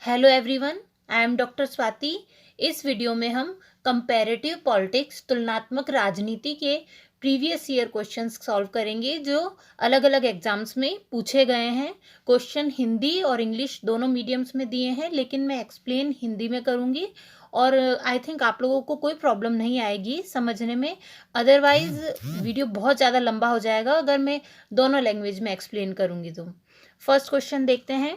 Hello everyone, I am doctor Swati. इस video में हम कंपैरेटिव पॉलिटिक्स तुलनात्मक राजनीति के प्रीवियस ईयर क्वेश्चंस सॉल्व करेंगे जो अलग अलग एग्जाम्स में पूछे गए हैं। क्वेश्चन हिंदी और इंग्लिश दोनों मीडियम्स में दिए हैं, लेकिन मैं एक्सप्लेन हिंदी में करूँगी और आई थिंक आप लोगों को कोई प्रॉब्लम नहीं आएगी समझने में। अदरवाइज वीडियो बहुत ज़्यादा लंबा हो जाएगा अगर मैं दोनों लैंग्वेज में एक्सप्लेन करूँगी तो। फर्स्ट क्वेश्चन देखते हैं।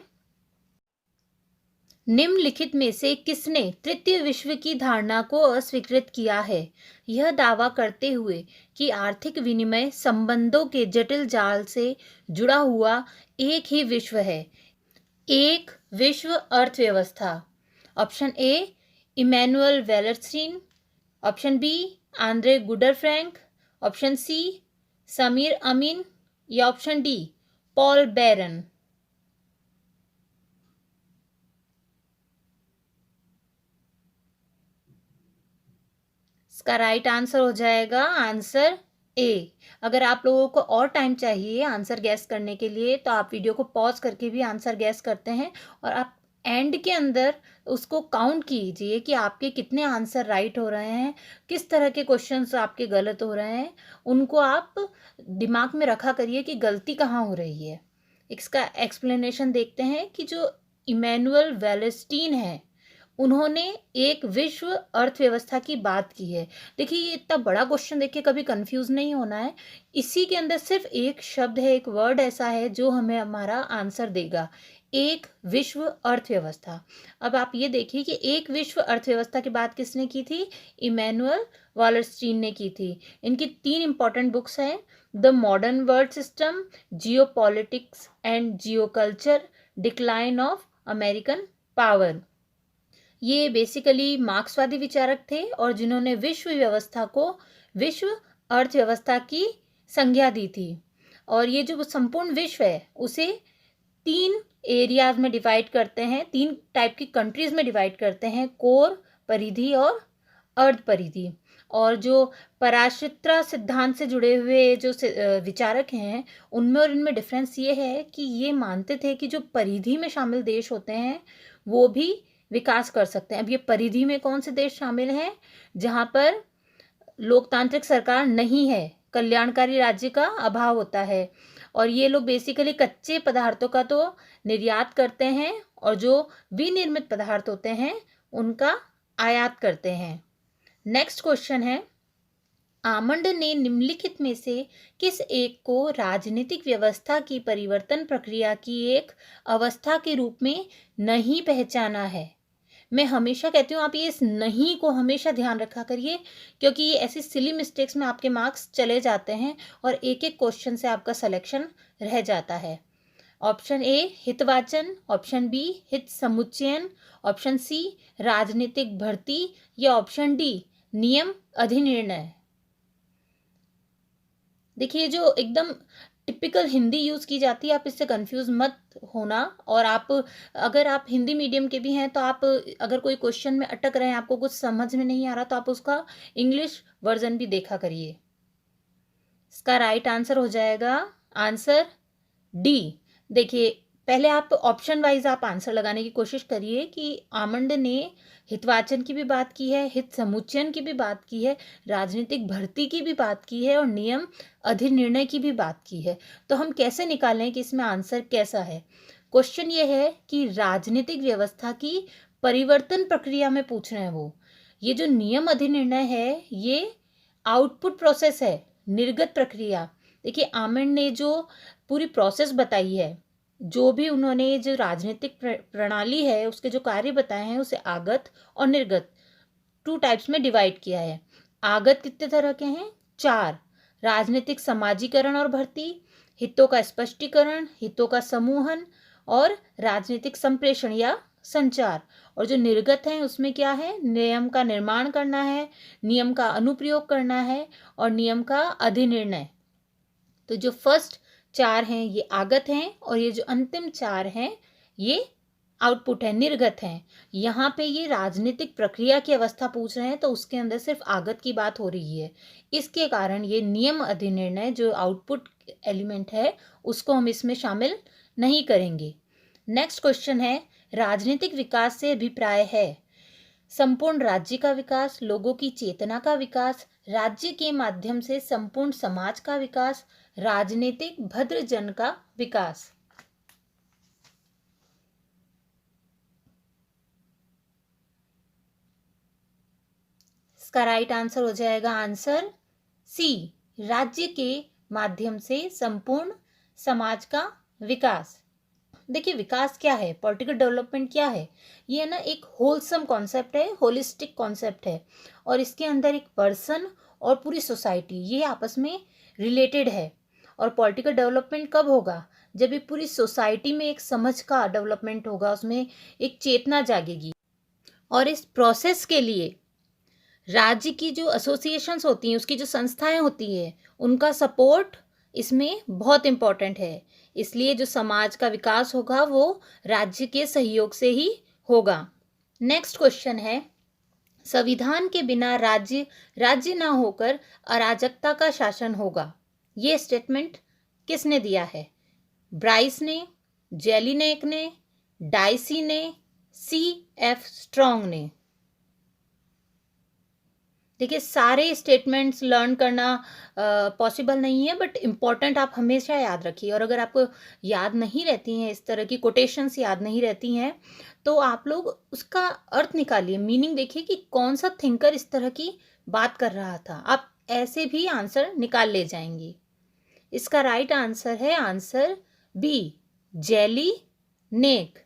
निम्नलिखित में से किसने तृतीय विश्व की धारणा को अस्वीकृत किया है, यह दावा करते हुए कि आर्थिक विनिमय संबंधों के जटिल जाल से जुड़ा हुआ एक ही विश्व है? एक विश्व अर्थव्यवस्था। Option A Immanuel Wallerstein, option B Andre Gunder Frank, option C Samir Amin या ऑप्शन डी पॉल बैरन। इसका राइट आंसर हो जाएगा आंसर ए। अगर आप लोगों को और टाइम चाहिए आंसर गैस करने के लिए तो आप वीडियो को पॉज करके भी आंसर गैस करते हैं और आप एंड के अंदर उसको काउंट कीजिए कि आपके कितने आंसर राइट हो रहे हैं, किस तरह के क्वेश्चंस आपके गलत हो रहे हैं, उनको आप दिमाग में रखा करिए कि गलती कहाँ हो रही है। इसका एक्सप्लेनेशन देखते हैं कि जो इमैनुअल वेलस्टीन है उन्होंने एक विश्व अर्थव्यवस्था की बात की है। देखिए ये इतना बड़ा क्वेश्चन देखिए, कभी कंफ्यूज नहीं होना है। इसी के अंदर सिर्फ एक शब्द है, एक वर्ड ऐसा है जो हमें हमारा आंसर देगा, एक विश्व अर्थव्यवस्था। अब आप ये देखिए कि एक विश्व अर्थव्यवस्था की बात किसने की थी? इमैनुअल वालरस्टीन ने की थी। इनकी 3 इंपॉर्टेंट बुक्स हैं, the modern world system, Jio politics and Jio culture, decline of American power. ये बेसिकली मार्क्सवादी विचारक थे और जिन्होंने विश्व व्यवस्था को विश्व अर्थव्यवस्था की संज्ञा दी थी। और ये जो संपूर्ण विश्व है उसे 3 एरियाज में डिवाइड करते हैं, 3 टाइप की कंट्रीज में डिवाइड करते हैं, कोर, परिधि और अर्ध परिधि। और जो पराश्रिता सिद्धांत से जुड़े हुए जो विचारक हैं उनमें और इनमें डिफरेंस ये है कि ये मानते थे कि जो परिधि में शामिल देश होते हैं वो भी विकास कर सकते हैं। अब ये परिधि में कौन से देश शामिल हैं? जहाँ पर लोकतांत्रिक सरकार नहीं है, कल्याणकारी राज्य का अभाव होता है और ये लोग बेसिकली कच्चे पदार्थों का तो निर्यात करते हैं और जो विनिर्मित पदार्थ होते हैं उनका आयात करते हैं। नेक्स्ट क्वेश्चन है, आमंड ने निम्नलिखित में से किस एक को राजनीतिक व्यवस्था की परिवर्तन प्रक्रिया की एक अवस्था के रूप में नहीं पहचाना है? मैं हमेशा कहती हूँ आप ये इस नहीं को हमेशा ध्यान रखा करिए, क्योंकि ये ऐसी सिली मिस्टेक्स में आपके मार्क्स चले जाते हैं और एक एक क्वेश्चन से आपका सिलेक्शन रह जाता है। ऑप्शन ए हितवाचन, ऑप्शन बी हित समुच्चयन, ऑप्शन सी राजनीतिक भर्ती या ऑप्शन डी नियम अधिनिर्णय। देखिए जो एकदम टिपिकल हिंदी यूज़ की जाती है, आप इससे कंफ्यूज मत होना। और आप अगर आप हिंदी मीडियम के भी हैं तो आप अगर कोई क्वेश्चन में अटक रहे हैं, आपको कुछ समझ में नहीं आ रहा, तो आप उसका इंग्लिश वर्जन भी देखा करिए। इसका राइट आंसर हो जाएगा आंसर डी। देखिए पहले आप ऑप्शन वाइज आप आंसर लगाने की कोशिश करिए कि आमंड ने हितवाचन की भी बात की है, हित समुच्चयन की भी बात की है, राजनीतिक भर्ती की भी बात की है और नियम अधिनिर्णय की भी बात की है। तो हम कैसे निकालें कि इसमें आंसर कैसा है? क्वेश्चन ये है कि राजनीतिक व्यवस्था की परिवर्तन प्रक्रिया में पूछ रहे हैं वो। ये जो नियम अधिनिर्णय है ये आउटपुट प्रोसेस है, निर्गत प्रक्रिया। देखिए आमंड ने जो पूरी प्रोसेस बताई है, जो भी उन्होंने जो राजनीतिक प्रणाली है उसके जो कार्य बताए हैं उसे आगत और निर्गत 2 टाइप्स में डिवाइड किया है। आगत कितने तरह के हैं? 4। राजनीतिक समाजीकरण और भर्ती, हितों का स्पष्टीकरण, हितों का समूहन और राजनीतिक संप्रेषण या संचार। और जो निर्गत है उसमें क्या है? नियम का निर्माण करना है, नियम का अनुप्रयोग करना है और नियम का अधिनिर्णय। तो जो फर्स्ट 4 हैं ये आगत हैं और ये जो अंतिम 4 हैं ये आउटपुट है, निर्गत हैं। यहाँ पे ये राजनीतिक प्रक्रिया की अवस्था पूछ रहे हैं तो उसके अंदर सिर्फ आगत की बात हो रही है। इसके कारण ये नियम अधिनिर्णय जो आउटपुट एलिमेंट है उसको हम इसमें शामिल नहीं करेंगे। नेक्स्ट क्वेश्चन है, राजनीतिक विकास से अभिप्राय है संपूर्ण राज्य का विकास, लोगों की चेतना का विकास, राज्य के माध्यम से संपूर्ण समाज का विकास, राजनीतिक भद्र जन का विकास। इसका राइट आंसर हो जाएगा आंसर सी, राज्य के माध्यम से संपूर्ण समाज का विकास। देखिए विकास क्या है, पॉलिटिकल डेवलपमेंट क्या है, ये ना एक होलसम कॉन्सेप्ट है, होलिस्टिक कॉन्सेप्ट है, और इसके अंदर एक पर्सन और पूरी सोसाइटी ये आपस में रिलेटेड है। और पॉलिटिकल डेवलपमेंट कब होगा, जब ये पूरी सोसाइटी में एक समझ का डेवलपमेंट होगा, उसमें एक चेतना जागेगी। और इस प्रोसेस के लिए राज्य की जो एसोसिएशंस होती हैं, उसकी जो संस्थाएं होती हैं, उनका सपोर्ट इसमें बहुत इम्पोर्टेंट है। इसलिए जो समाज का विकास होगा वो राज्य के सहयोग से ही होगा। नेक्स्ट क्वेश्चन है, संविधान के बिना राज्य राज्य ना होकर अराजकता का शासन होगा। ये स्टेटमेंट किसने दिया है? ब्राइस ने, जेलिनेक ने, डाइसी ने, C.F. स्ट्रॉन्ग ने। देखिए सारे स्टेटमेंट्स लर्न करना पॉसिबल नहीं है, बट इम्पॉर्टेंट आप हमेशा याद रखिए। और अगर आपको याद नहीं रहती हैं, इस तरह की कोटेशंस याद नहीं रहती हैं, तो आप लोग उसका अर्थ निकालिए, मीनिंग देखिए कि कौन सा थिंकर इस तरह की बात कर रहा था। आप ऐसे भी आंसर निकाल ले जाएंगी। इसका राइट आंसर है आंसर बी, जेली नेक।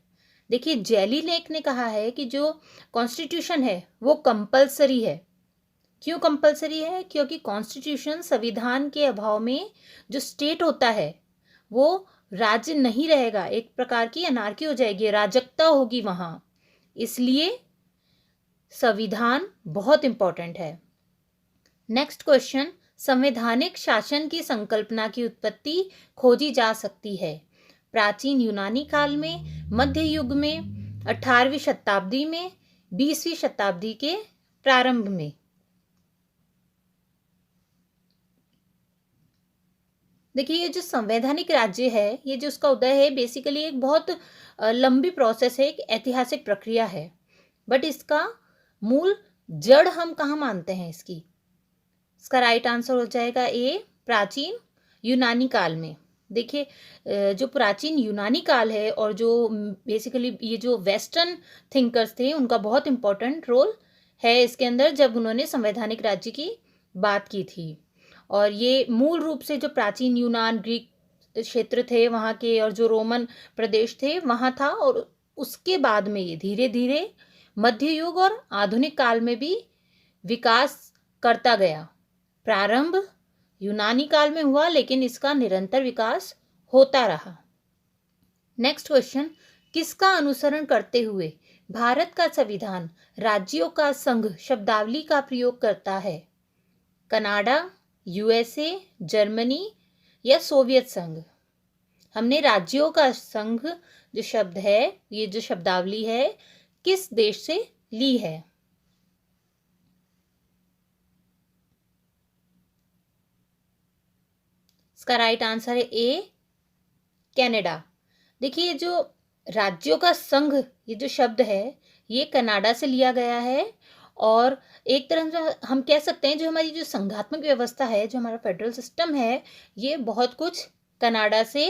देखिए जेली नेक ने कहा है कि जो कॉन्स्टिट्यूशन है वो कंपलसरी है। क्यों कंपलसरी है? क्योंकि कॉन्स्टिट्यूशन संविधान के अभाव में जो स्टेट होता है वो राज्य नहीं रहेगा, एक प्रकार की अनार्की हो जाएगी, अराजकता होगी वहां। इसलिए संविधान बहुत इंपॉर्टेंट है। नेक्स्ट क्वेश्चन, संवैधानिक शासन की संकल्पना की उत्पत्ति खोजी जा सकती है। प्राचीन यूनानी काल में, मध्य युग में, 18वीं शताब्दी में, 20वीं शताब्दी के प्रारंभ में। देखिए ये जो संवैधानिक राज्य है, ये जो उसका उदय है, बेसिकली एक बहुत लंबी प्रोसेस है, एक ऐतिहासिक प्रक्रिया है। बट इसका मूल जड़ हम कहाँ मानते हैं इसकी? इसका राइट आंसर हो जाएगा ए, प्राचीन यूनानी काल में। देखिए जो प्राचीन यूनानी काल है और जो बेसिकली ये जो वेस्टर्न थिंकर्स थे, उनका बहुत इंपॉर्टेंट रोल है इसके अंदर, जब उन्होंने संवैधानिक राज्य की बात की थी। और ये मूल रूप से जो प्राचीन यूनान, ग्रीक क्षेत्र थे वहाँ के, और जो रोमन प्रदेश थे वहाँ था, और उसके बाद में ये धीरे धीरे मध्य युग और आधुनिक काल में भी विकास करता गया। प्रारंभ यूनानी काल में हुआ, लेकिन इसका निरंतर विकास होता रहा। नेक्स्ट क्वेश्चन, किसका अनुसरण करते हुए भारत का संविधान राज्यों का संघ शब्दावली का प्रयोग करता है? कनाडा, USA, जर्मनी या सोवियत संघ? हमने राज्यों का संघ जो शब्द है, ये जो शब्दावली है, किस देश से ली है? इसका राइट आंसर है ए, कनाडा। देखिए जो राज्यों का संघ ये जो शब्द है, ये कनाडा से लिया गया है। और एक तरह से हम कह सकते हैं जो हमारी जो संघात्मक व्यवस्था है, जो हमारा फेडरल सिस्टम है, ये बहुत कुछ कनाडा से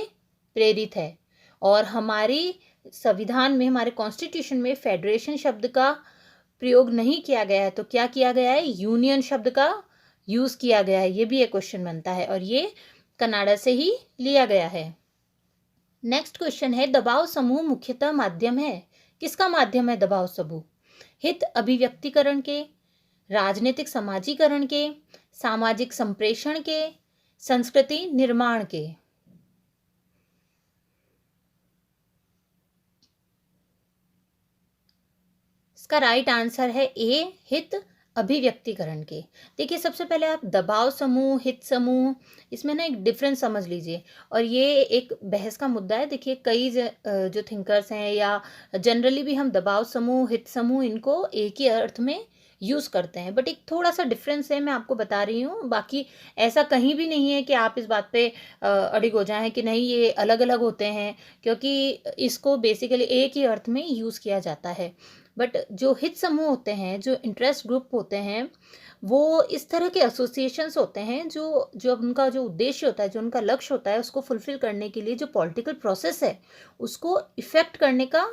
प्रेरित है। और हमारी संविधान में, हमारे कॉन्स्टिट्यूशन में फेडरेशन शब्द का प्रयोग नहीं किया गया है, तो क्या किया गया है? यूनियन शब्द का यूज किया गया है। ये भी एक क्वेश्चन बनता है, और ये कनाडा से ही लिया गया है। नेक्स्ट क्वेश्चन है, दबाव समूह मुख्यतः माध्यम है। किसका माध्यम है दबाव समूह? हित अभिव्यक्तिकरण के, राजनीतिक समाजीकरण के, सामाजिक संप्रेषण के, संस्कृति निर्माण के? इसका राइट आंसर है ए, हित अभिव्यक्तिकरण के। देखिए सबसे पहले आप दबाव समूह, हित समूह, इसमें ना एक डिफरेंस समझ लीजिए, और ये एक बहस का मुद्दा है। देखिए कई जो थिंकर्स हैं, या जनरली भी हम दबाव समूह, हित समूह, इनको एक ही अर्थ में यूज़ करते हैं। बट एक थोड़ा सा डिफरेंस है, मैं आपको बता रही हूँ। बाकी ऐसा कहीं भी नहीं है कि आप इस बात पे अडिग हो जाएं कि नहीं ये अलग अलग होते हैं, क्योंकि इसको बेसिकली एक ही अर्थ में यूज़ किया जाता है। बट जो हित समूह होते हैं, जो इंटरेस्ट ग्रुप होते हैं, वो इस तरह के एसोसिएशंस होते हैं जो जो उनका जो उद्देश्य होता है, जो उनका लक्ष्य होता है, उसको फुलफिल करने के लिए जो पॉलिटिकल प्रोसेस है उसको इफेक्ट करने का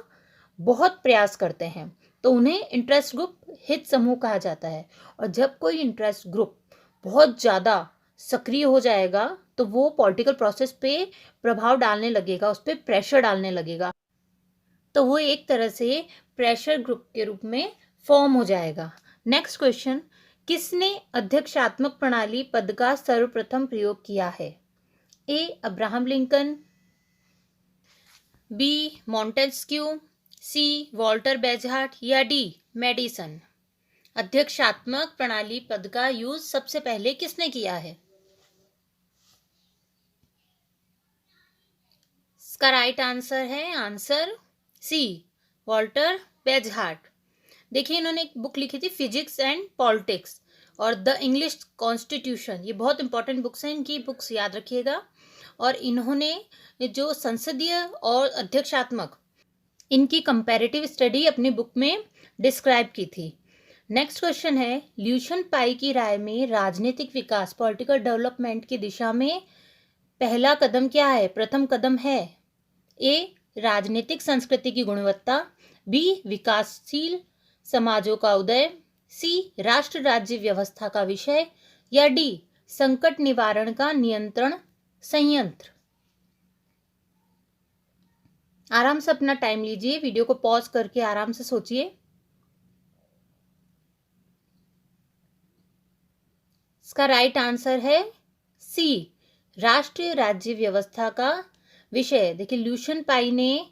बहुत प्रयास करते हैं। तो उन्हें इंटरेस्ट ग्रुप, हित समूह कहा जाता है। और जब कोई इंटरेस्ट ग्रुप बहुत ज़्यादा सक्रिय हो जाएगा तो वो पॉलिटिकल प्रोसेस पे प्रभाव डालने लगेगा, उस पर प्रेशर डालने लगेगा, तो वो एक तरह से प्रेशर ग्रुप के रूप में फॉर्म हो जाएगा। नेक्स्ट क्वेश्चन, किसने अध्यक्षात्मक प्रणाली पद का सर्वप्रथम प्रयोग किया है? ए अब्राहम लिंकन, बी मॉन्टेस्क्यू, सी वॉल्टर बेजहार्ट या डी मेडिसन। अध्यक्षात्मक प्रणाली पद का यूज सबसे पहले किसने किया है? इसका राइट आंसर है आंसर सी वॉल्टर बेजहार्ट। देखिए इन्होंने एक बुक लिखी थी फिजिक्स एंड पॉलिटिक्स और द इंग्लिश कॉन्स्टिट्यूशन, ये बहुत इंपॉर्टेंट बुक्स हैं, इनकी बुक्स याद रखिएगा। और इन्होंने जो संसदीय और अध्यक्षात्मक, इनकी कंपैरेटिव स्टडी अपनी बुक में डिस्क्राइब की थी। नेक्स्ट क्वेश्चन है, ल्यूशन पाई की राय में राजनीतिक विकास, पॉलिटिकल डेवलपमेंट की दिशा में पहला कदम क्या है? प्रथम कदम है ए राजनीतिक संस्कृति की गुणवत्ता, बी विकासशील समाजों का उदय, सी राष्ट्र राज्य व्यवस्था का विषय या डी संकट निवारण का नियंत्रण संयंत्र। आराम से अपना टाइम लीजिए, वीडियो को पॉज करके आराम से सोचिए। इसका राइट आंसर है सी राष्ट्रीय राज्य व्यवस्था का विषय। देखिए ल्यूशन पाई ने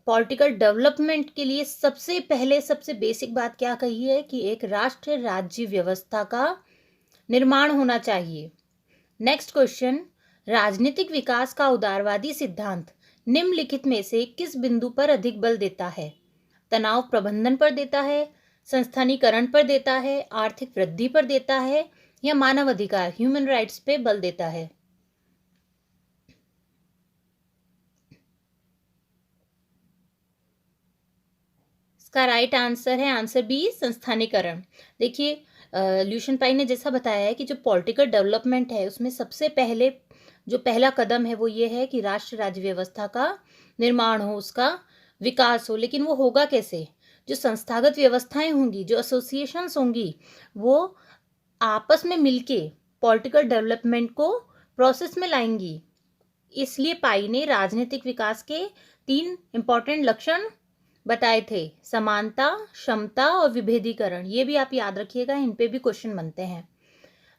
पॉलिटिकल डेवलपमेंट के लिए सबसे पहले सबसे बेसिक बात क्या कही है कि एक राष्ट्रीय राज्य व्यवस्था का निर्माण होना चाहिए। नेक्स्ट क्वेश्चन, राजनीतिक विकास का उदारवादी सिद्धांत निम्नलिखित में से किस बिंदु पर अधिक बल देता है? तनाव प्रबंधन पर देता है, संस्थानीकरण पर देता है, आर्थिक वृद्धि पर देता है या मानव अधिकार ह्यूमन राइट्स पे बल देता है? इसका राइट आंसर है आंसर बी संस्थानीकरण। देखिए ल्यूशन पाई ने जैसा बताया है कि जो पॉलिटिकल डेवलपमेंट है उसमें सबसे पहले जो पहला कदम है वो ये है कि राष्ट्र राज्य व्यवस्था का निर्माण हो, उसका विकास हो। लेकिन वो होगा कैसे? जो संस्थागत व्यवस्थाएं होंगी, जो एसोसिएशंस होंगी, वो आपस में मिलके पॉलिटिकल डेवलपमेंट को प्रोसेस में लाएंगी। इसलिए पाई ने राजनीतिक विकास के 3 इंपॉर्टेंट लक्षण बताए थे, समानता, क्षमता और विभेदीकरण। ये भी आप याद रखिएगा, इन पे भी क्वेश्चन बनते हैं।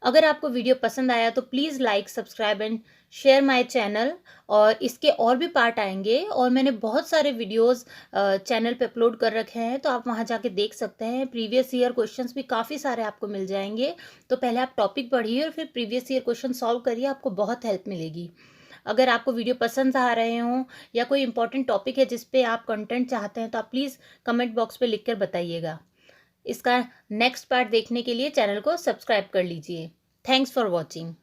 अगर आपको वीडियो पसंद आया तो please like, subscribe and share my channel. और इसके और भी पार्ट आएंगे और मैंने बहुत सारे वीडियोस चैनल पे अपलोड कर रखे हैं, तो आप वहां जाके देख सकते हैं। प्रीवियस ईयर क्वेश्चंस भी काफ़ी सारे आपको मिल जाएंगे। तो पहले आप टॉपिक पढ़िए और फिर प्रीवियस ईयर क्वेश्चन सॉल्व करिए, आपको बहुत हेल्प मिलेगी। अगर आपको वीडियो पसंद आ रहे हों या कोई इंपॉर्टेंट टॉपिक है जिस पे आप कंटेंट चाहते हैं तो आप प्लीज़ कमेंट बॉक्स पे लिखकर बताइएगा। इसका नेक्स्ट पार्ट देखने के लिए चैनल को सब्सक्राइब कर लीजिए। Thanks for watching.